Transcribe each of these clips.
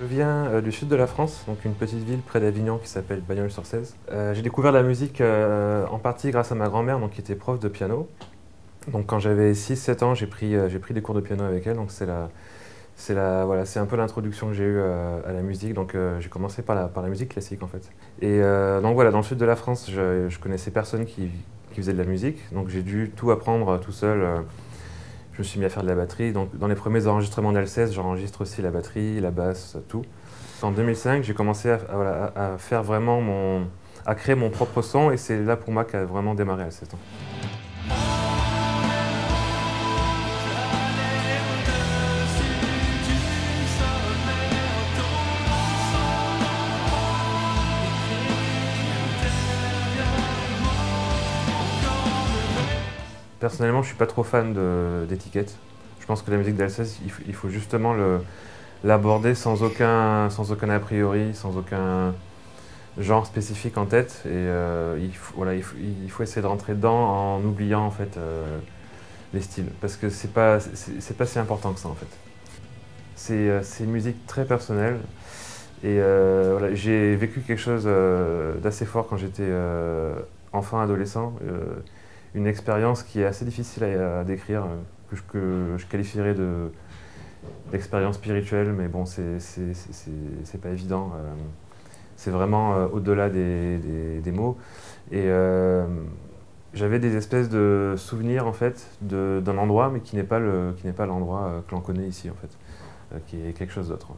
Je viens du sud de la France, donc une petite ville près d'Avignon qui s'appelle Bagnols-sur-Cèze. J'ai découvert la musique en partie grâce à ma grand-mère, donc, qui était prof de piano. Donc quand j'avais 6-7 ans, j'ai pris des cours de piano avec elle. Donc voilà, c'est un peu l'introduction que j'ai eue à la musique. Donc j'ai commencé par la musique classique en fait. Et donc voilà, dans le sud de la France, je connaissais personne qui faisait de la musique. Donc j'ai dû tout apprendre tout seul. Je me suis mis à faire de la batterie. Donc, dans les premiers enregistrements d'Alceste, j'enregistre aussi la batterie, la basse, tout. En 2005, j'ai commencé voilà, à faire vraiment à créer mon propre son, et c'est là pour moi qu'a vraiment démarré Alceste. Personnellement, je suis pas trop fan d'étiquettes. Je pense que la musique d'Alceste, il faut justement l'aborder sans aucun a priori, sans aucun genre spécifique en tête. Et voilà, il faut essayer de rentrer dedans en oubliant en fait les styles, parce que c'est pas si important que ça en fait. C'est une musique très personnelle. Et voilà, j'ai vécu quelque chose d'assez fort quand j'étais enfant, adolescent. Une expérience qui est assez difficile à décrire, que je qualifierais d'expérience spirituelle, mais bon, c'est pas évident. C'est vraiment au-delà des mots. Et j'avais des espèces de souvenirs en fait d'un endroit, mais qui n'est pas l'endroit que l'on connaît ici en fait, qui est quelque chose d'autre.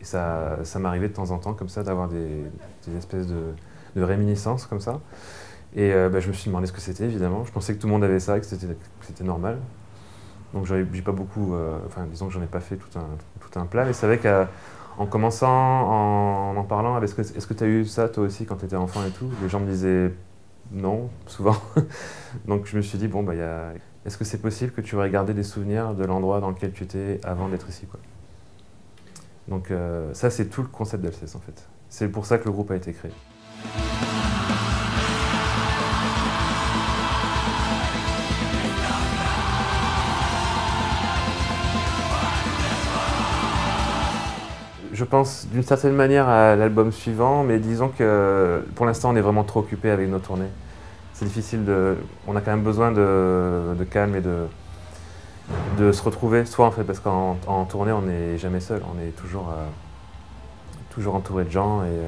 Et ça m'arrivait de temps en temps comme ça d'avoir des espèces de réminiscences comme ça. Et je me suis demandé ce que c'était, évidemment. Je pensais que tout le monde avait ça et que c'était normal. Donc j'ai pas beaucoup, enfin disons que j'en ai pas fait tout un plat, mais c'est vrai qu'en commençant, en parlant, ah, est-ce que tu as eu ça toi aussi quand tu étais enfant et tout, les gens me disaient non, souvent. Donc je me suis dit, bon, est-ce que c'est possible que tu aurais gardé des souvenirs de l'endroit dans lequel tu étais avant d'être ici, quoi. Donc ça, c'est tout le concept d'Alceste en fait. C'est pour ça que le groupe a été créé. Je pense d'une certaine manière à l'album suivant, mais disons que pour l'instant on est vraiment trop occupé avec nos tournées. C'est difficile on a quand même besoin de calme et de se retrouver, soit en fait parce qu'en tournée on n'est jamais seul, on est toujours entouré de gens, et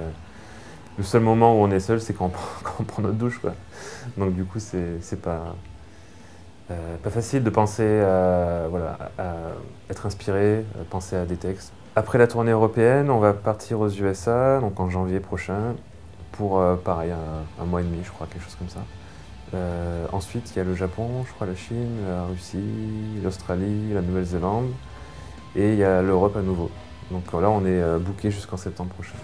le seul moment où on est seul c'est quand on prend notre douche, quoi. Donc du coup c'est pas facile de penser à être inspiré, penser à des textes. Après la tournée européenne, on va partir aux USA, donc en janvier prochain, pour pareil, un mois et demi, je crois, quelque chose comme ça. Ensuite, il y a le Japon, je crois, la Chine, la Russie, l'Australie, la Nouvelle-Zélande, et il y a l'Europe à nouveau. Donc là, on est booké jusqu'en septembre prochain.